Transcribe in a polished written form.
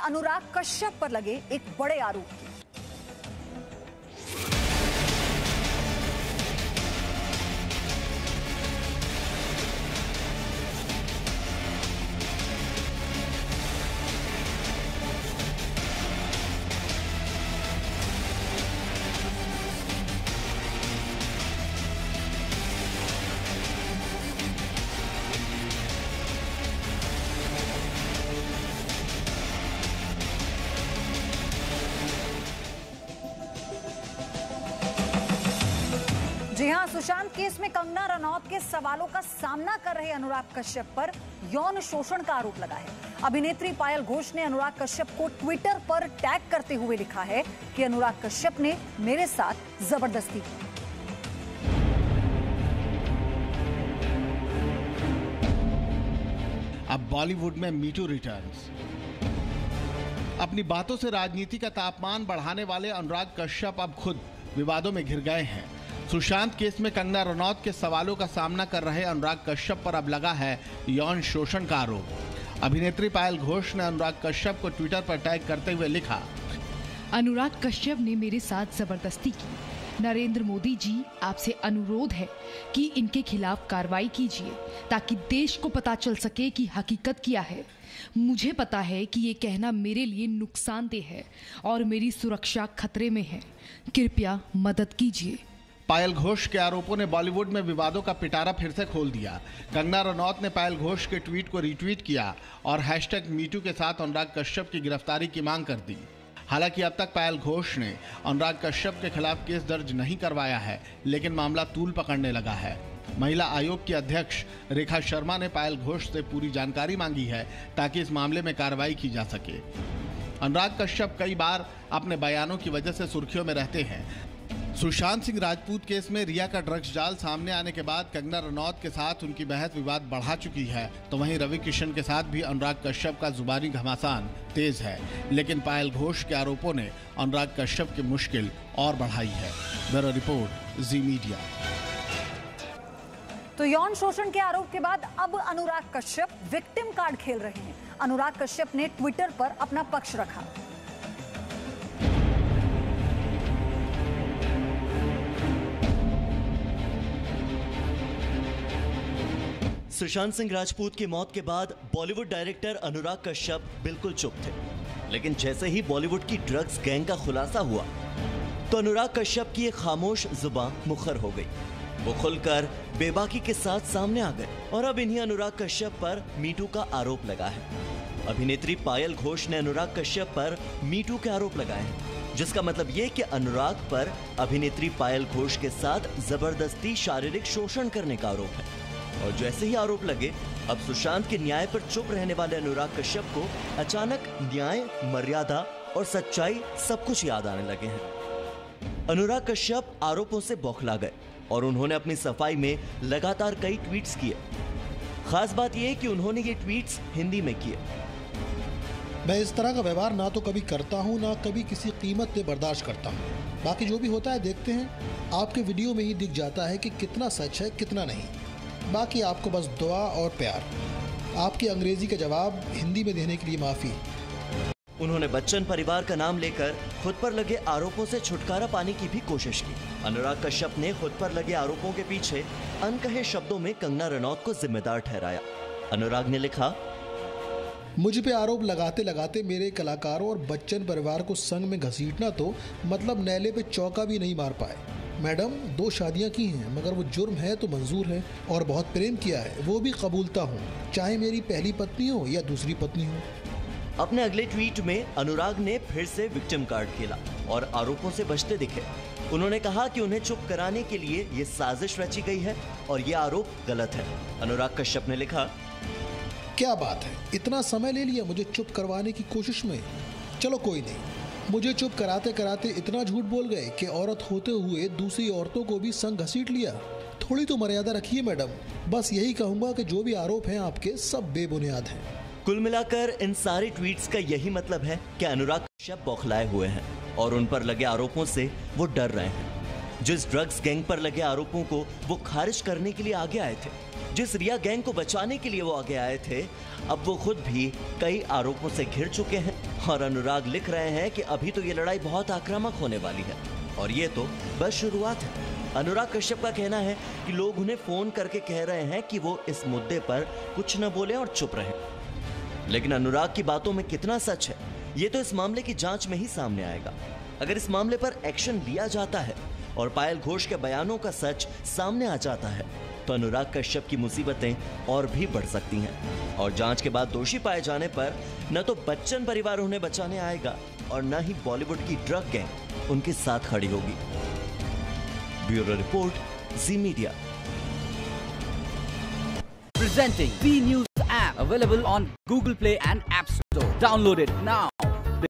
अनुराग कश्यप पर लगे एक बड़े आरोप की। जी हां, सुशांत केस में कंगना रनौत के सवालों का सामना कर रहे अनुराग कश्यप पर यौन शोषण का आरोप लगा है। अभिनेत्री पायल घोष ने अनुराग कश्यप को ट्विटर पर टैग करते हुए लिखा है कि अनुराग कश्यप ने मेरे साथ जबरदस्ती की। अब बॉलीवुड में मीटू रिटर्न्स। अपनी बातों से राजनीति का तापमान बढ़ाने वाले अनुराग कश्यप अब खुद विवादों में घिर गए हैं। सुशांत केस में कंगना रनौत के सवालों का सामना कर रहे अनुराग कश्यप पर अब लगा है यौन शोषण का आरोप। अभिनेत्री पायल घोष ने अनुराग कश्यप को ट्विटर पर टैग करते हुए लिखा, अनुराग कश्यप ने मेरे साथ जबरदस्ती की। नरेंद्र मोदी जी, आपसे अनुरोध है कि इनके खिलाफ कार्रवाई कीजिए ताकि देश को पता चल सके कि हकीकत क्या है। मुझे पता है कि ये कहना मेरे लिए नुकसानदेह है और मेरी सुरक्षा खतरे में है। कृपया मदद कीजिए। पायल घोष के आरोपों ने बॉलीवुड में विवादों का पिटारा फिर से खोल दिया। कंगना रनौत ने पायल घोष के ट्वीट को रीट्वीट किया और #मीटू के साथ अनुराग कश्यप की गिरफ्तारी की मांग कर दी। हालांकि अब तक पायल घोष ने अनुराग कश्यप के खिलाफ केस दर्ज नहीं करवाया है, लेकिन मामला तूल पकड़ने लगा है। महिला आयोग की अध्यक्ष रेखा शर्मा ने पायल घोष से पूरी जानकारी मांगी है ताकि इस मामले में कार्रवाई की जा सके। अनुराग कश्यप कई बार अपने बयानों की वजह से सुर्खियों में रहते हैं। सुशांत सिंह राजपूत केस में रिया का ड्रग्स जाल सामने आने के बाद कंगना रनौत के साथ उनकी बहस विवाद बढ़ा चुकी है, तो वहीं रवि किशन के साथ भी अनुराग कश्यप का जुबानी घमासान तेज है। लेकिन पायल घोष के आरोपों ने अनुराग कश्यप की मुश्किल और बढ़ाई है। ब्यूरो रिपोर्ट, जी मीडिया। तो यौन शोषण के आरोप के बाद अब अनुराग कश्यप विक्टिम कार्ड खेल रहे हैं। अनुराग कश्यप ने ट्विटर पर अपना पक्ष रखा। सुशांत सिंह राजपूत की मौत के बाद बॉलीवुड डायरेक्टर अनुराग कश्यप बिल्कुल चुप थे, लेकिन जैसे ही बॉलीवुड की ड्रग्स गैंग का खुलासा हुआ तो अनुराग कश्यप की एक खामोश जुबान मुखर हो गई। वो खुलकर बेबाकी के साथ सामने आ गए और अब इन्हीं अनुराग कश्यप पर मीटू का आरोप लगा है। अभिनेत्री पायल घोष ने अनुराग कश्यप पर मीटू के आरोप लगाए हैं, जिसका मतलब ये कि अनुराग पर अभिनेत्री पायल घोष के साथ जबरदस्ती शारीरिक शोषण करने का आरोप है। और जैसे ही आरोप लगे, अब सुशांत के न्याय पर चुप रहने वाले अनुराग कश्यप को अचानक न्याय, मर्यादा और सच्चाई सब कुछ याद आने लगे हैं। अनुराग कश्यप आरोपों से बौखला गए और उन्होंने अपनी सफाई में लगातार कई ट्वीट्स किए। खास बात यह है कि उन्होंने ये ट्वीट्स हिंदी में किए। मैं इस तरह का व्यवहार ना तो कभी करता हूँ, ना कभी किसी कीमत पे बर्दाश्त करता हूँ। बाकी जो भी होता है देखते हैं। आपके वीडियो में ही दिख जाता है कि कितना सच है कितना नहीं। बाकी आपको बस दुआ और प्यार। आपकी अंग्रेजी के जवाब हिंदी में देने के लिए माफी। उन्होंने बच्चन परिवार का नाम लेकर खुद पर लगे आरोपों से छुटकारा पाने की भी कोशिश की। अनुराग कश्यप ने खुद पर लगे आरोपों के पीछे अनकहे शब्दों में कंगना रनौत को जिम्मेदार ठहराया। अनुराग ने लिखा, मुझ पे आरोप लगाते लगाते मेरे कलाकारों और बच्चन परिवार को संग में घसीटना तो मतलब नैले पे चौका भी नहीं मार पाए। मैडम, 2 शादियां की हैं, मगर वो जुर्म है तो मंजूर है और बहुत प्रेम किया है, वो भी कबूलता हूँ, चाहे मेरी पहली पत्नी हो या दूसरी पत्नी हो। अपने अगले ट्वीट में अनुराग ने फिर से विक्टिम कार्ड खेला और आरोपों से बचते दिखे। उन्होंने कहा कि उन्हें चुप कराने के लिए ये साजिश रची गई है और ये आरोप गलत है। अनुराग कश्यप ने लिखा, क्या बात है, इतना समय ले लिया मुझे चुप करवाने की कोशिश में। चलो कोई नहीं, मुझे चुप कराते कराते इतना झूठ बोल गए कि औरत होते हुए दूसरी औरतों को भी संग घसीट लिया। थोड़ी तो मर्यादा रखिए मैडम। बस यही कहूंगा कि जो भी आरोप हैं आपके सब बेबुनियाद हैं। कुल मिलाकर इन सारे ट्वीट्स का यही मतलब है कि अनुराग कश्यप बौखलाए हुए हैं और उन पर लगे आरोपों से वो डर रहे हैं। जिस ड्रग्स गैंग पर लगे आरोपों को वो खारिज करने के लिए आगे आए थे, जिस रिया गैंग को बचाने के लिए वो आगे आए थे, अब वो खुद भी कई आरोपों से घिर चुके हैं। और अनुराग लिख रहे हैं कि अभी तो ये लड़ाई बहुत आक्रामक होने वाली है और ये तो बस शुरुआत है। अनुराग कश्यप का कहना है कि लोग उन्हें फोन करके कह रहे हैं कि वो इस मुद्दे पर कुछ न बोले और चुप रहें। लेकिन अनुराग की बातों में कितना सच है, ये तो इस मामले की जांच में ही सामने आएगा। अगर इस मामले पर एक्शन लिया जाता है और पायल घोष के बयानों का सच सामने आ जाता है तो अनुराग कश्यप की मुसीबतें और भी बढ़ सकती हैं और जांच के बाद दोषी पाए जाने पर न तो बच्चन परिवार उन्हें बचाने आएगा और न ही बॉलीवुड की ड्रग गैंग उनके साथ खड़ी होगी। Bureau report, ji media. Presenting B News app, available on Google Play and App Store. Download it now.